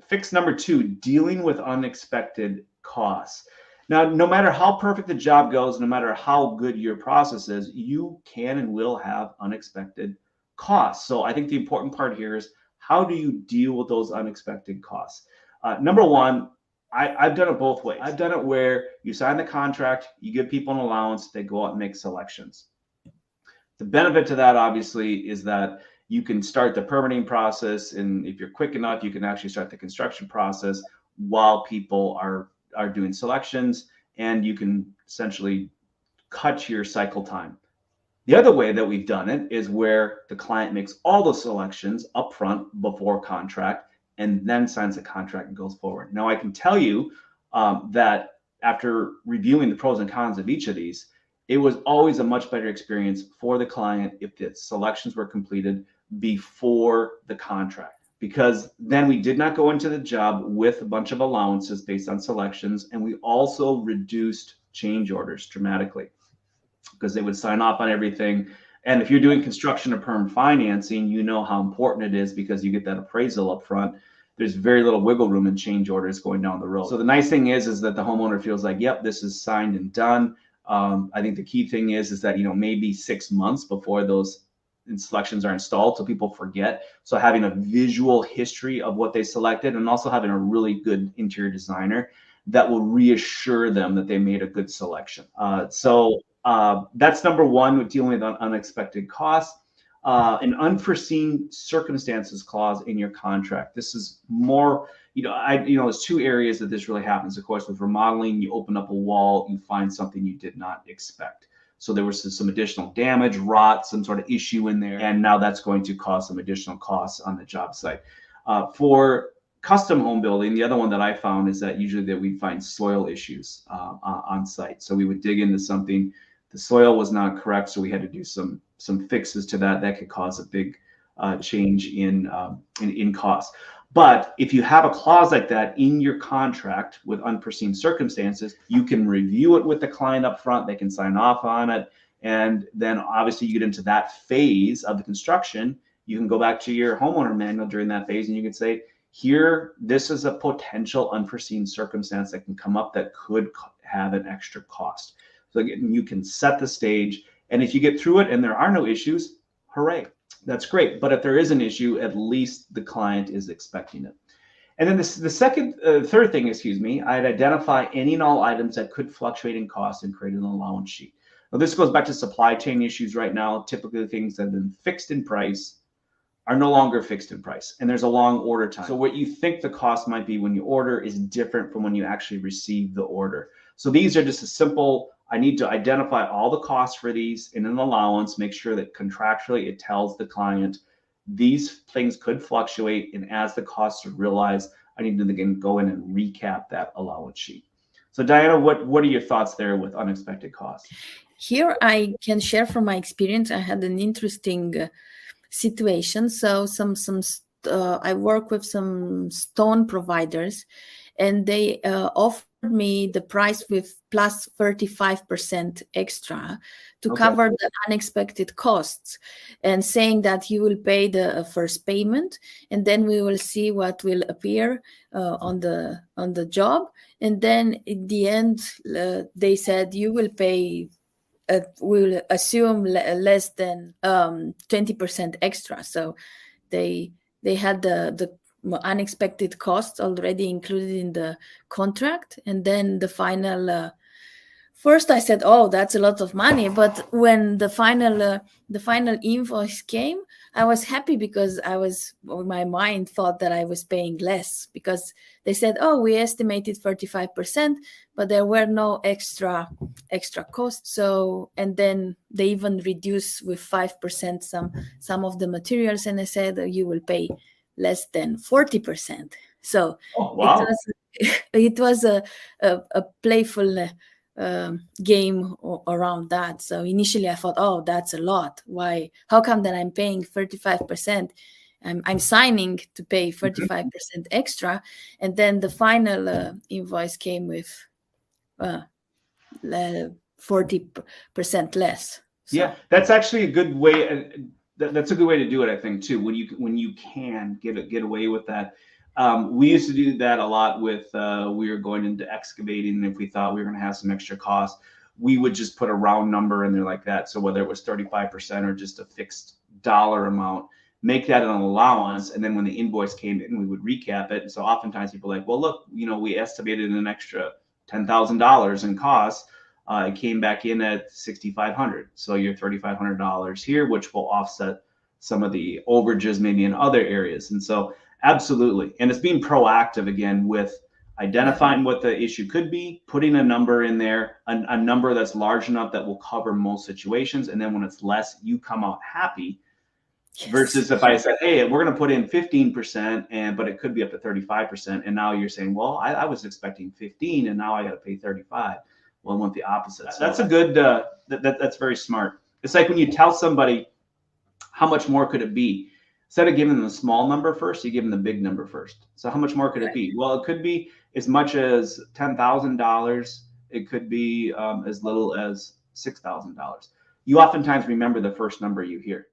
Fix number two, dealing with unexpected costs. Now, no matter how perfect the job goes, no matter how good your process is, you can and will have unexpected costs. So I think the important part here is, how do you deal with those unexpected costs? Number one, I've done it both ways. I've done it where you sign the contract, you give people an allowance, they go out and make selections. The benefit to that, obviously, is that you can start the permitting process, and if you're quick enough, you can actually start the construction process while people are doing selections, and you can essentially cut your cycle time. The other way that we've done it is where the client makes all the selections upfront before contract and then signs the contract and goes forward. Now, I can tell you that after reviewing the pros and cons of each of these, it was always a much better experience for the client if the selections were completed before the contract, because then we did not go into the job with a bunch of allowances based on selections, and we also reduced change orders dramatically because they would sign off on everything. And if you're doing construction or perm financing, you know how important it is because you get that appraisal up front. There's very little wiggle room in change orders going down the road. So the nice thing is that the homeowner feels like, yep, this is signed and done. I think the key thing is that, maybe 6 months before those selections are installed, so people forget. So having a visual history of what they selected, and also having a really good interior designer that will reassure them that they made a good selection. So that's number one, with dealing with unexpected costs. An unforeseen circumstances clause in your contract. This is more, there's two areas that this really happens. Of course, with remodeling, you open up a wall, you find something you did not expect. So there was some additional damage, rot, some sort of issue in there, and now that's going to cause some additional costs on the job site. For custom home building, the other one that I found is that usually that we find soil issues on site. So we would dig into something, the soil was not correct, so we had to do some fixes to that. That could cause a big change in cost. But if you have a clause like that in your contract with unforeseen circumstances, you can review it with the client up front. They can sign off on it. And then obviously you get into that phase of the construction. You can go back to your homeowner manual during that phase and you can say, here, this is a potential unforeseen circumstance that can come up that could have an extra cost. So again, you can set the stage. And if you get through it and there are no issues, hooray. That's great. But if there is an issue, at least the client is expecting it. And then the third thing, I'd identify any and all items that could fluctuate in cost and create an allowance sheet. Now, this goes back to supply chain issues right now. Typically, things that have been fixed in price are no longer fixed in price, and there's a long order time. So what you think the cost might be when you order is different from when you actually receive the order. So these are just a simple, I need to identify all the costs for these in an allowance, make sure that contractually it tells the client these things could fluctuate, and as the costs are realized, I need to again go in and recap that allowance sheet. So Diana, what are your thoughts there with unexpected costs? Here I can share from my experience. I had an interesting situation. So I work with some stone providers, and they offered me the price with plus 35% extra to cover the unexpected costs, and saying that you will pay the first payment, and then we will see what will appear on the job, and then at the end they said you will pay. We'll assume less than 20% extra. So they had the unexpected costs already included in the contract, and then the final. First, I said, "Oh, that's a lot of money," but when the final invoice came, I was happy because my mind thought that I was paying less, because they said, "Oh, we estimated 35%, but there were no extra costs." So, and then they even reduced with 5% some of the materials, and I said, "You will pay less than 40%." So wow. it was a playful game around that. So initially I thought, oh, that's a lot. Why? How come that I'm paying 35%? I'm signing to pay 35% extra, and then the final invoice came with 40% less. So. Yeah, that's actually a good way. That's a good way to do it, I think, too. When you can get away with that. We used to do that a lot with, we were going into excavating, and if we thought we were going to have some extra costs, we would just put a round number in there like that. So whether it was 35% or just a fixed dollar amount, make that an allowance. And then when the invoice came in, we would recap it. And so oftentimes people are like, well, look, we estimated an extra $10,000 in costs. It came back in at $6,500. So you're $3,500 here, which will offset some of the overages maybe in other areas. And so absolutely. And it's being proactive again with identifying what the issue could be, putting a number in there, a number that's large enough that will cover most situations. And then when it's less, you come out happy. Yes. Versus if I said, hey, we're going to put in 15%, but it could be up to 35%. And now you're saying, well, I was expecting 15 and now I got to pay 35. Well, I want the opposite. So that's a good, that's very smart. It's like when you tell somebody how much more could it be, instead of giving them a small number first, you give them the big number first. So how much more could it be? Well, it could be as much as $10,000. It could be as little as $6,000. You oftentimes remember the first number you hear.